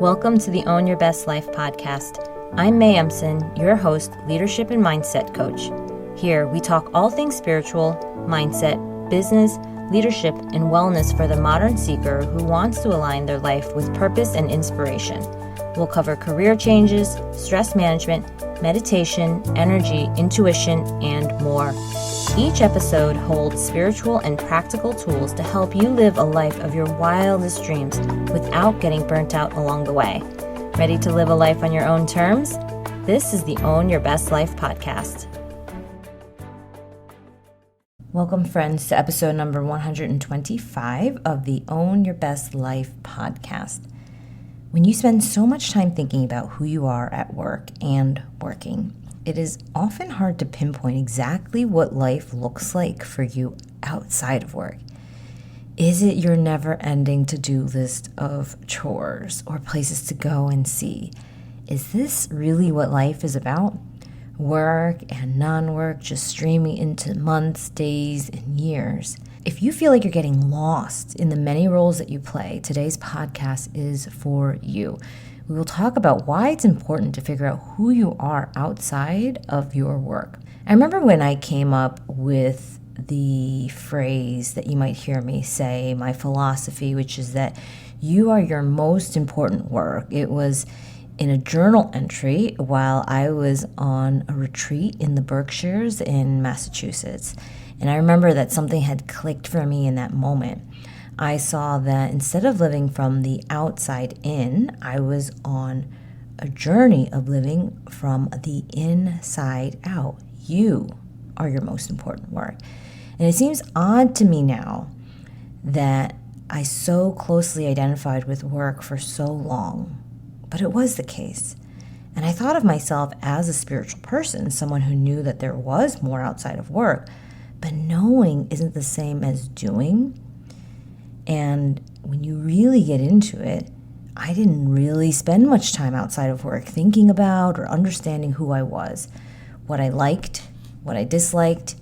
Welcome to the Own Your Best Life podcast. I'm May Emson, your host, leadership and mindset coach. Here, we talk all things spiritual, mindset, business, leadership, and wellness for the modern seeker who wants to align their life with purpose and inspiration. We'll cover career changes, stress management, meditation, energy, intuition, and more. Each episode holds spiritual and practical tools to help you live a life of your wildest dreams without getting burnt out along the way. Ready to live a life on your own terms? This is the Own Your Best Life podcast. Welcome, friends, to episode number 125 of the Own Your Best Life podcast. When you spend so much time thinking about who you are at work and working, it is often hard to pinpoint exactly what life looks like for you outside of work. Is it your never-ending to-do list of chores or places to go and see? Is this really what life is about? Work and non-work just streaming into months, days, and years. If you feel like you're getting lost in the many roles that you play, today's podcast is for you. We will talk about why it's important to figure out who you are outside of your work. I remember when I came up with the phrase that you might hear me say, my philosophy, which is that you are your most important work. It was in a journal entry while I was on a retreat in the Berkshires in Massachusetts. And I remember that something had clicked for me in that moment. I saw that instead of living from the outside in, I was on a journey of living from the inside out. You are your most important work. And it seems odd to me now that I so closely identified with work for so long, but it was the case. And I thought of myself as a spiritual person, someone who knew that there was more outside of work, but knowing isn't the same as doing. And when you really get into it, I didn't really spend much time outside of work thinking about or understanding who I was, what I liked, what I disliked,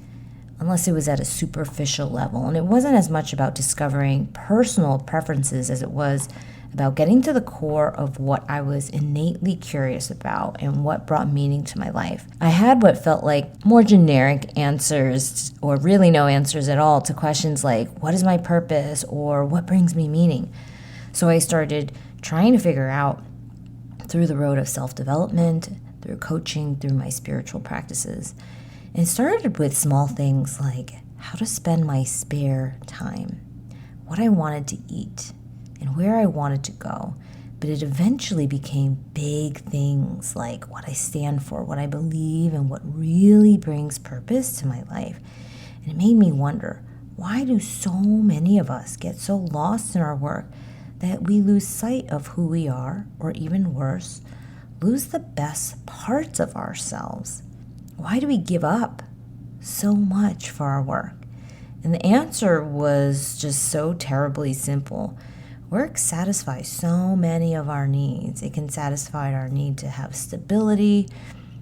unless it was at a superficial level. And it wasn't as much about discovering personal preferences as it was about getting to the core of what I was innately curious about and what brought meaning to my life. I had what felt like more generic answers, or really no answers at all, to questions like, what is my purpose, or what brings me meaning? So I started trying to figure out through the road of self-development, through coaching, through my spiritual practices. And it started with small things like how to spend my spare time, what I wanted to eat, and where I wanted to go. But it eventually became big things like what I stand for, what I believe, and what really brings purpose to my life. And it made me wonder, why do so many of us get so lost in our work that we lose sight of who we are, or even worse, lose the best parts of ourselves? Why do we give up so much for our work? And the answer was just so terribly simple. Work satisfies so many of our needs. It can satisfy our need to have stability,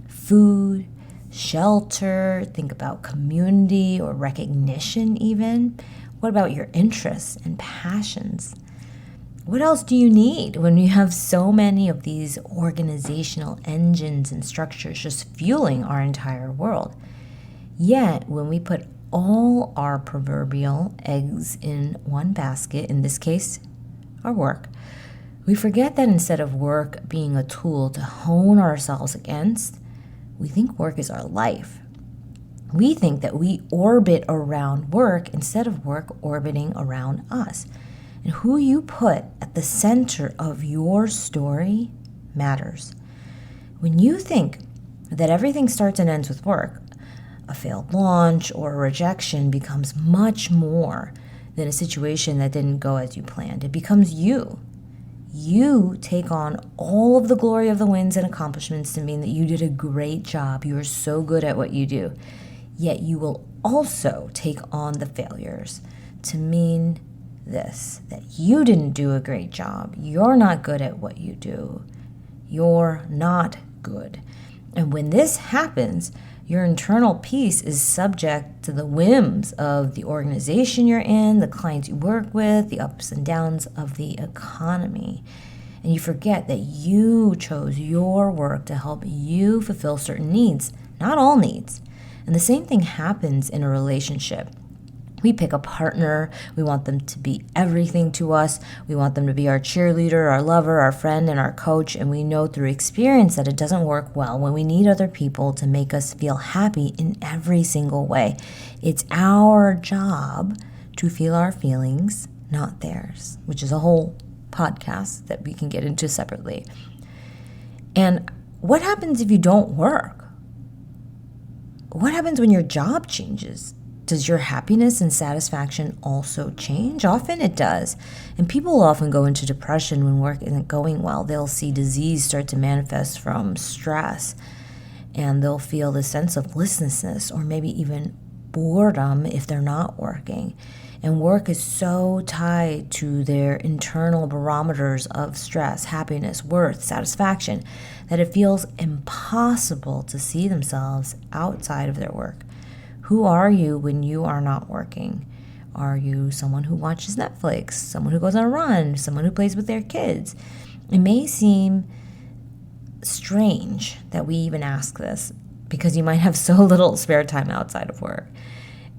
food, shelter, think about community or recognition even. What about your interests and passions? What else do you need when you have so many of these organizational engines and structures just fueling our entire world? Yet, when we put all our proverbial eggs in one basket, in this case, our work, we forget that instead of work being a tool to hone ourselves against, we think work is our life. We think that we orbit around work instead of work orbiting around us. And who you put at the center of your story matters. When you think that everything starts and ends with work, a failed launch or a rejection becomes much more than a situation that didn't go as you planned. It becomes you. You take on all of the glory of the wins and accomplishments to mean that you did a great job. You are so good at what you do. Yet you will also take on the failures to mean this, that you didn't do a great job. You're not good at what you do. You're not good. And when this happens, your internal peace is subject to the whims of the organization you're in, the clients you work with, the ups and downs of the economy. And you forget that you chose your work to help you fulfill certain needs, not all needs. And the same thing happens in a relationship. We pick a partner, we want them to be everything to us, we want them to be our cheerleader, our lover, our friend, and our coach, and we know through experience that it doesn't work well when we need other people to make us feel happy in every single way. It's our job to feel our feelings, not theirs, which is a whole podcast that we can get into separately. And what happens if you don't work? What happens when your job changes? Does your happiness and satisfaction also change? Often it does. And people often go into depression when work isn't going well. They'll see disease start to manifest from stress, and they'll feel this sense of listlessness or maybe even boredom if they're not working. And work is so tied to their internal barometers of stress, happiness, worth, satisfaction, that it feels impossible to see themselves outside of their work. Who are you when you are not working? Are you someone who watches Netflix, someone who goes on a run, someone who plays with their kids? It may seem strange that we even ask this because you might have so little spare time outside of work.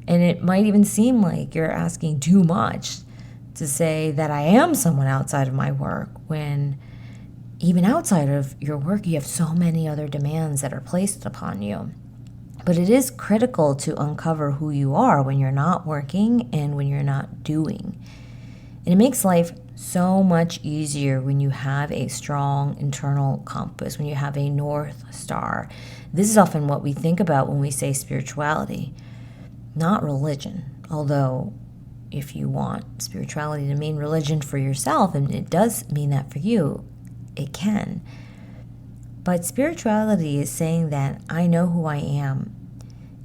And it might even seem like you're asking too much to say that I am someone outside of my work, when even outside of your work, you have so many other demands that are placed upon you. But it is critical to uncover who you are when you're not working and when you're not doing. And it makes life so much easier when you have a strong internal compass, when you have a North Star. This is often what we think about when we say spirituality, not religion. Although if you want spirituality to mean religion for yourself, and it does mean that for you, it can. But spirituality is saying that I know who I am,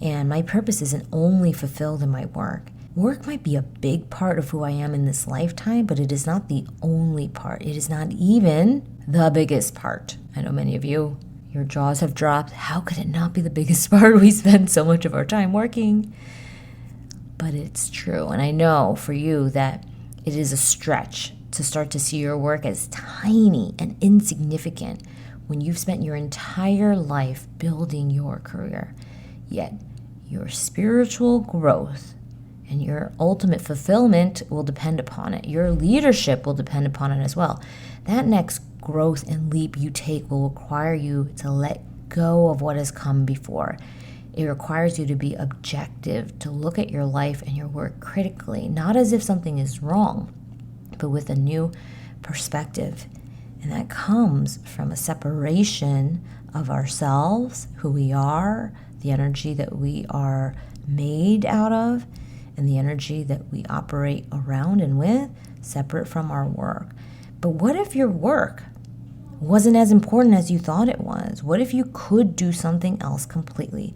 and my purpose isn't only fulfilled in my work. Work might be a big part of who I am in this lifetime, but it is not the only part. It is not even the biggest part. I know many of you, your jaws have dropped. How could it not be the biggest part? We spend so much of our time working. But it's true. And I know for you that it is a stretch to start to see your work as tiny and insignificant when you've spent your entire life building your career. Yet your spiritual growth and your ultimate fulfillment will depend upon it. Your leadership will depend upon it as well. That next growth and leap you take will require you to let go of what has come before. It requires you to be objective, to look at your life and your work critically, not as if something is wrong, but with a new perspective. And that comes from a separation of ourselves, who we are, the energy that we are made out of, and the energy that we operate around and with, separate from our work. But what if your work wasn't as important as you thought it was? What if you could do something else completely?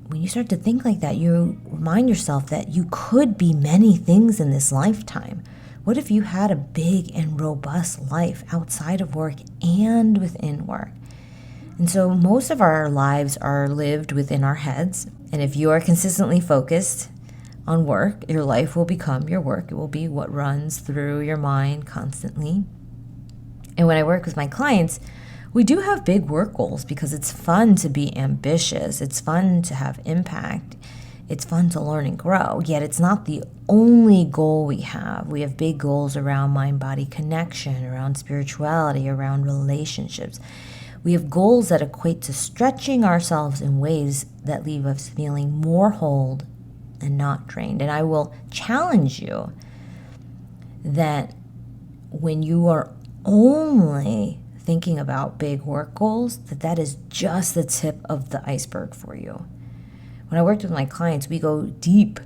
When you start to think like that, you remind yourself that you could be many things in this lifetime. What if you had a big and robust life outside of work and within work? And so most of our lives are lived within our heads. And if you are consistently focused on work, your life will become your work. It will be what runs through your mind constantly. And when I work with my clients, we do have big work goals because it's fun to be ambitious. It's fun to have impact. It's fun to learn and grow. Yet it's not the only goal we have. We have big goals around mind-body connection, around spirituality, around relationships. We have goals that equate to stretching ourselves in ways that leave us feeling more whole and not drained. And I will challenge you that when you are only thinking about big work goals, that is just the tip of the iceberg for you. When I worked with my clients, we go deep.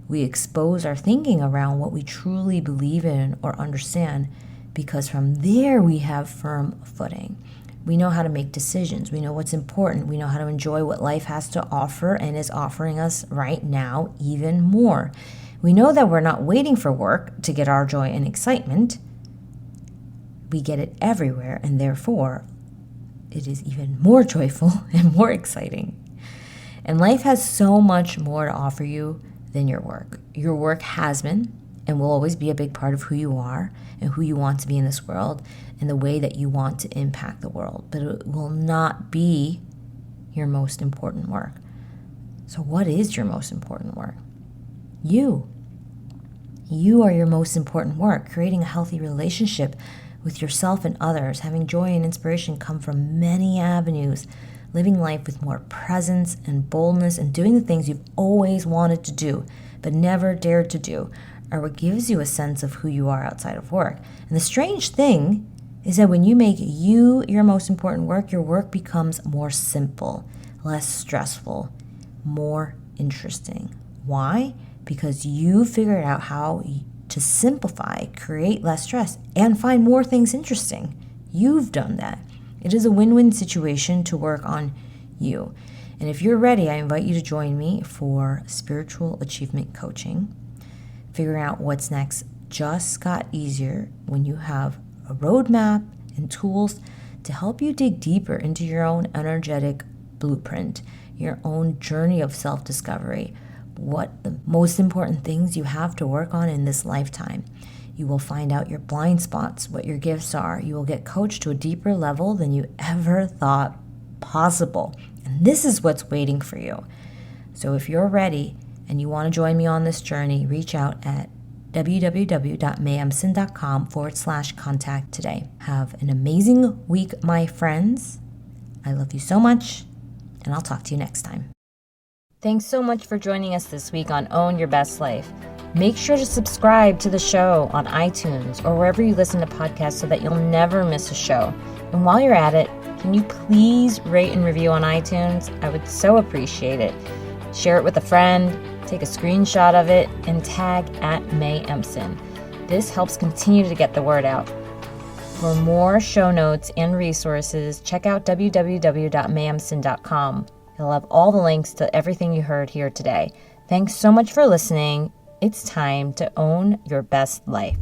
We expose our thinking around what we truly believe in or understand, because from there we have firm footing. We know how to make decisions. We know what's important. We know how to enjoy what life has to offer and is offering us right now even more. We know that we're not waiting for work to get our joy and excitement. We get it everywhere, and therefore it is even more joyful and more exciting. And life has so much more to offer you than your work. Your work has been and will always be a big part of who you are and who you want to be in this world and the way that you want to impact the world. But it will not be your most important work. So what is your most important work? You. You are your most important work. Creating a healthy relationship with yourself and others, having joy and inspiration come from many avenues, living life with more presence and boldness, and doing the things you've always wanted to do but never dared to do, are what gives you a sense of who you are outside of work. And the strange thing is that when you make you your most important work, your work becomes more simple, less stressful, more interesting. Why? Because you figured out how to simplify, create less stress, and find more things interesting. You've done that. It is a win-win situation to work on you. And if you're ready, I invite you to join me for spiritual achievement coaching. Figuring out what's next just got easier when you have a roadmap and tools to help you dig deeper into your own energetic blueprint, your own journey of self-discovery, what the most important things you have to work on in this lifetime. You will find out your blind spots, what your gifts are. You will get coached to a deeper level than you ever thought possible. And this is what's waiting for you. So if you're ready and you want to join me on this journey, reach out at www.mayemson.com/contact today. Have an amazing week, my friends. I love you so much, and I'll talk to you next time. Thanks so much for joining us this week on Own Your Best Life. Make sure to subscribe to the show on iTunes or wherever you listen to podcasts so that you'll never miss a show. And while you're at it, can you please rate and review on iTunes? I would so appreciate it. Share it with a friend, take a screenshot of it, and tag @MayEmson. This helps continue to get the word out. For more show notes and resources, check out www.mayemson.com. It'll have all the links to everything you heard here today. Thanks so much for listening. It's time to own your best life.